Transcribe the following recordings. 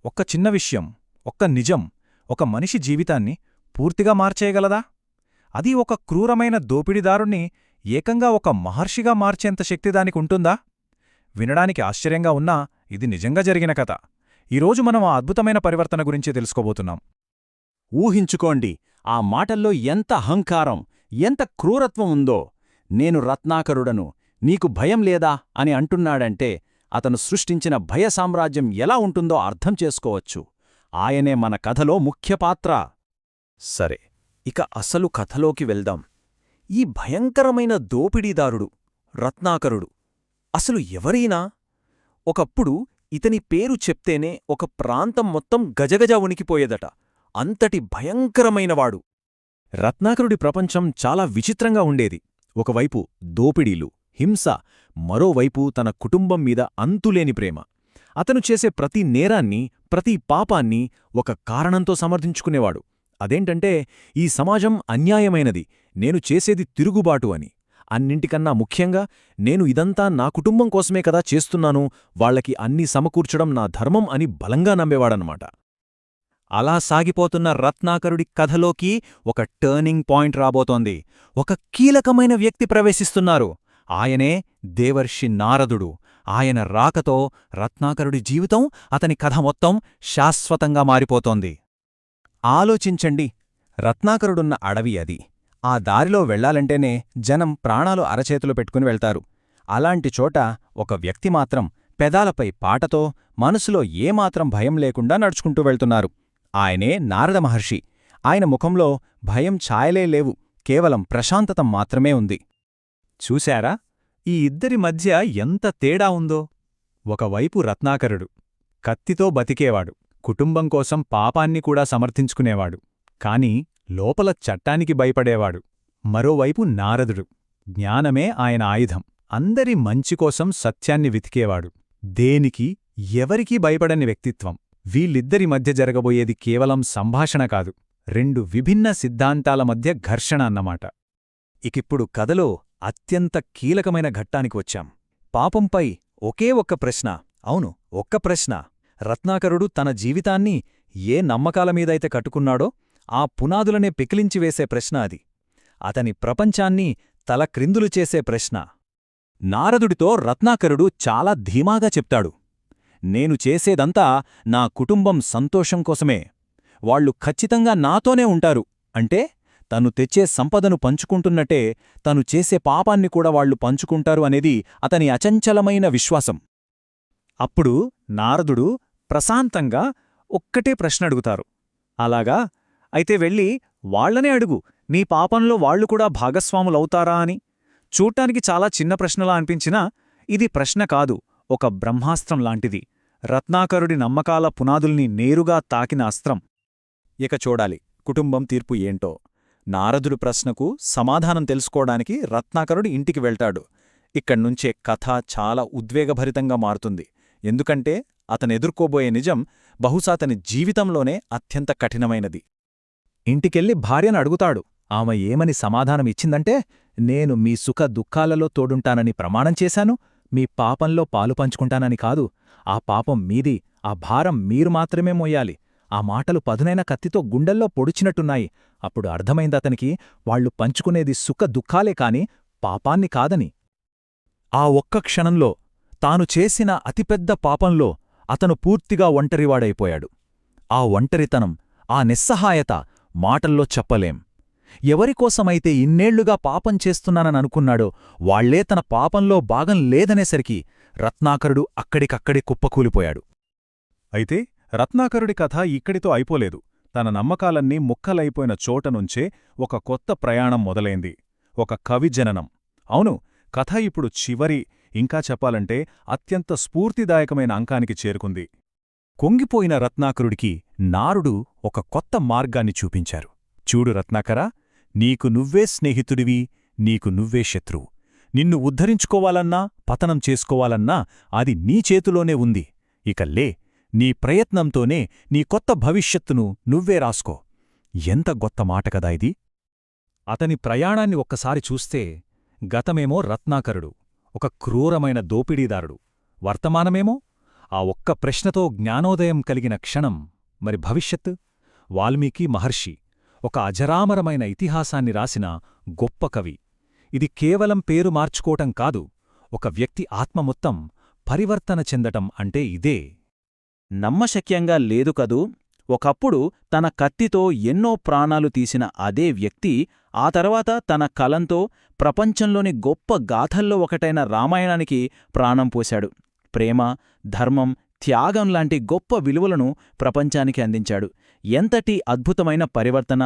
ఒక్క చిన్న విషయం, ఒక్క నిజం, ఒక మనిషి జీవితాన్ని పూర్తిగా మార్చేయగలదా? అది ఒక క్రూరమైన దోపిడీదారుణ్ణి ఏకంగా ఒక మహర్షిగా మార్చేంత శక్తి దానికుంటుందా? వినడానికి ఆశ్చర్యంగా ఉన్నా ఇది నిజంగా జరిగిన కథ. ఈరోజు మనం ఆ అద్భుతమైన పరివర్తన గురించి తెలుసుకోబోతున్నాం. ఊహించుకోండి, ఆ మాటల్లో ఎంత అహంకారం, ఎంత క్రూరత్వం ఉందో. నేను రత్నాకరుడను, నీకు భయం లేదా అని అంటున్నాడంటే అతను సృష్టించిన భయసామ్రాజ్యం ఎలా ఉంటుందో అర్థం చేసుకోవచ్చు. ఆయనే మన కథలో ముఖ్య పాత్ర. సరే, ఇక అసలు కథలోకి వెళ్దాం. ఈ భయంకరమైన దోపిడీదారుడు రత్నాకరుడు అసలు ఎవరైనా? ఒకప్పుడు ఇతని పేరు చెప్తేనే ఒక ప్రాంతం మొత్తం గజగజ ఉనికిపోయేదట. అంతటి భయంకరమైనవాడు. రత్నాకరుడి ప్రపంచం చాలా విచిత్రంగా ఉండేది. ఒకవైపు దోపిడీలు, హింస, మరోవైపు తన కుటుంబం మీద అంతులేని ప్రేమ. అతను చేసే ప్రతి నేరాన్ని, ప్రతి పాపాన్ని ఒక కారణంతో సమర్థించుకునేవాడు. అదేంటంటే, ఈ సమాజం అన్యాయమైనది, నేను చేసేది తిరుగుబాటు అని. అన్నింటికన్నా ముఖ్యంగా, నేను ఇదంతా నా కుటుంబం కోసమే కదా చేస్తున్నాను, వాళ్లకి అన్నీ సమకూర్చడం నా ధర్మం అని బలంగా నమ్మేవాడనమాట. అలా సాగిపోతున్న రత్నాకరుడి కథలోకి ఒక టర్నింగ్ పాయింట్ రాబోతోంది. ఒక కీలకమైన వ్యక్తి ప్రవేశిస్తున్నారు. ఆయనే దేవర్షి నారదుడు. ఆయన రాకతో రత్నాకరుడి జీవితం, అతని కథ మొత్తం శాశ్వతంగా మారిపోతోంది. ఆలోచించండి, రత్నాకరుడున్న అడవి అది. ఆ దారిలో వెళ్లాలంటేనే జనం ప్రాణాలు అరచేతులు పెట్టుకుని వెళ్తారు. అలాంటి చోట ఒక వ్యక్తి మాత్రం పెదాలపై పాటతో, మనసులో ఏమాత్రం భయం లేకుండా నడుచుకుంటూ వెళ్తున్నారు. ఆయనే నారద మహర్షి. ఆయన ముఖంలో భయం ఛాయలే లేవు, కేవలం ప్రశాంతత మాత్రమే ఉంది. చూశారా, ఈ ఇద్దరి మధ్య ఎంత తేడా ఉందో? ఒకవైపు రత్నాకరుడు, కత్తితో బతికేవాడు, కుటుంబం కోసం పాపాన్ని కూడా సమర్థించుకునేవాడు, కాని లోపల చట్టానికి భయపడేవాడు. మరోవైపు నారదుడు, జ్ఞానమే ఆయన ఆయుధం, అందరి మంచికోసం సత్యాన్ని వెతికేవాడు. దేనికి, ఎవరికీ భయపడని వ్యక్తిత్వం. వీళ్ళిద్దరి మధ్య జరగబోయేది కేవలం సంభాషణ కాదు, రెండు విభిన్న సిద్ధాంతాల మధ్య ఘర్షణ అన్నమాట. ఇకిప్పుడు కథలో అత్యంత కీలకమైన ఘట్టానికి వచ్చాం. పాపంపై ఒకే ఒక్క ప్రశ్న, అవును, ఒక్క ప్రశ్న. రత్నాకరుడు తన జీవితాన్ని ఏ నమ్మకాలమీదైతే కట్టుకున్నాడో ఆ పునాదులనే పెకిలించివేసే ప్రశ్న అది. అతని ప్రపంచాన్ని తలక్రిందులు చేసే ప్రశ్న. నారదుడితో రత్నాకరుడు చాలా ధీమాగా చెప్తాడు, నేను చేసేదంతా నా కుటుంబం సంతోషం కోసమే. వాళ్లు ఖచ్చితంగా నాతోనే ఉంటారు. అంటే తను తెచ్చే సంపదను పంచుకుంటున్నట్టే తను చేసే పాపాన్ని కూడా వాళ్లు పంచుకుంటారు అనేది అతని అచంచలమైన విశ్వాసం. అప్పుడు నారదుడు ప్రశాంతంగా ఒక్కటే ప్రశ్న అడుగుతారు. అలాగా, అయితే వెళ్ళి వాళ్లనే అడుగు, నీ పాపంలో వాళ్లు కూడా భాగస్వాములవుతారా అని. చూడ్డానికి చాలా చిన్న ప్రశ్నలా అనిపించినా ఇది ప్రశ్న కాదు, ఒక బ్రహ్మాస్త్రం లాంటిది. రత్నాకరుడి నమ్మకాల పునాదుల్ని నేరుగా తాకిన అస్త్రం. ఇక చూడాలి కుటుంబం తీర్పు ఏంటో. నారదుడు ప్రశ్నకు సమాధానం తెలుసుకోవడానికి రత్నాకరుడు ఇంటికి వెళ్తాడు. ఇక్కడ్నుంచే కథ చాలా ఉద్వేగభరితంగా మారుతుంది. ఎందుకంటే అతనెదుర్కోబోయే నిజం బహుశా అతని జీవితంలోనే అత్యంత కఠినమైనది. ఇంటికెళ్ళి భార్యను అడుగుతాడు. ఆమె ఏమని సమాధానమిచ్చిందంటే, నేను మీ సుఖ దుఃఖాలలో తోడుంటానని ప్రమాణం చేశాను, మీ పాపంలో పాలు పంచుకుంటానని కాదు. ఆ పాపం మీది, ఆ భారం మీరు మాత్రమే మోయాలి. ఆ మాటలు పదునైన కత్తితో గుండెల్లో పొడిచినట్టున్నాయి. అప్పుడు అర్థమైందతనికి, వాళ్లు పంచుకునేది సుఖ దుఃఖాలే కాని పాపాన్ని కాదని. ఆ ఒక్క క్షణంలో తాను చేసిన అతిపెద్ద పాపంలో అతను పూర్తిగా ఒంటరివాడైపోయాడు. ఆ ఒంటరితనం, ఆ నిస్సహాయత మాటల్లో చెప్పలేం. ఎవరికోసమైతే ఇన్నేళ్లుగా పాపం చేస్తున్నాననుకున్నాడో వాళ్లే తన పాపంలో భాగం లేదనేసరికి రత్నాకరుడు అక్కడికక్కడే కుప్పకూలిపోయాడు. అయితే రత్నాకరుడి కథ ఇక్కడితో అయిపోలేదు. తన నమ్మకాలన్నీ ముక్కలైపోయిన చోటనుంచే ఒక కొత్త ప్రయాణం మొదలైంది. ఒక కవి జననం. అవును, కథ ఇప్పుడు చివరి, ఇంకా చెప్పాలంటే అత్యంత స్ఫూర్తిదాయకమైన అంకానికి చేరుకుంది. కుంగిపోయిన రత్నాకరుడికి నారుడు ఒక కొత్త మార్గాన్ని చూపించారు. చూడు రత్నాకరా, నీకు నువ్వే స్నేహితుడివి, నీకు నువ్వే శత్రువు. నిన్ను ఉద్ధరించుకోవాలన్నా, పతనం చేసుకోవాలన్నా అది నీ చేతిలోనే ఉంది. ఇక లే, నీ ప్రయత్నంతోనే నీ కొత్త భవిష్యత్తును నువ్వే రాసుకో. ఎంత గొప్ప మాట కదా ఇది! అతని ప్రయాణాన్ని ఒక్కసారి చూస్తే, గతమేమో రత్నాకరుడు, ఒక క్రూరమైన దోపిడీదారుడు. వర్తమానమేమో ఆ ఒక్క ప్రశ్నతో జ్ఞానోదయం కలిగిన క్షణం. మరి భవిష్యత్? వాల్మీకి మహర్షి ఒక అజరామరమైన ఇతిహాసాన్ని రాసిన గొప్ప కవి. ఇది కేవలం పేరు మార్చుకోవటం కాదు, ఒక వ్యక్తి ఆత్మ మొత్తం పరివర్తన చెందటం అంటే ఇదే. నమ్మశక్యంగా లేదు కదూ. ఒకప్పుడు తన కత్తితో ఎన్నో ప్రాణాలు తీసిన అదే వ్యక్తి ఆ తర్వాత తన కలంతో ప్రపంచంలోని గొప్ప గాథల్లో ఒకటైన రామాయణానికి ప్రాణం పోశాడు. ప్రేమ, ధర్మం, త్యాగం లాంటి గొప్ప విలువలను ప్రపంచానికి అందించాడు. ఎంతటి అద్భుతమైన పరివర్తన!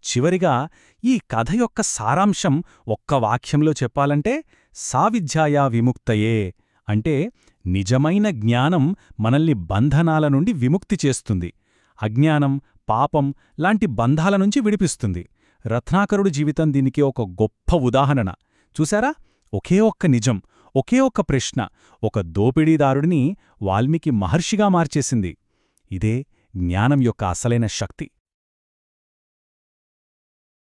చివరిగా ఈ కథ యొక్క సారాంశం ఒక్క వాక్యంలో చెప్పాలంటే సావిద్యాయా విముక్తయే. అంటే నిజమైన జ్ఞానం మనల్ని బంధనాల నుండి విముక్తి చేస్తుంది, అజ్ఞానం, పాపం లాంటి బంధాల నుంచి విడిపిస్తుంది. రత్నాకరుడి జీవితం దీనికి ఒక గొప్ప ఉదాహరణ. చూశారా? ఒకే ఒక్క నిజం, ఒకే ఒక్క ప్రశ్న ఒక దోపిడీదారుడిని వాల్మీకి మహర్షిగా మార్చేసింది. ఇదే జ్ఞానం యొక్క అసలైన శక్తి.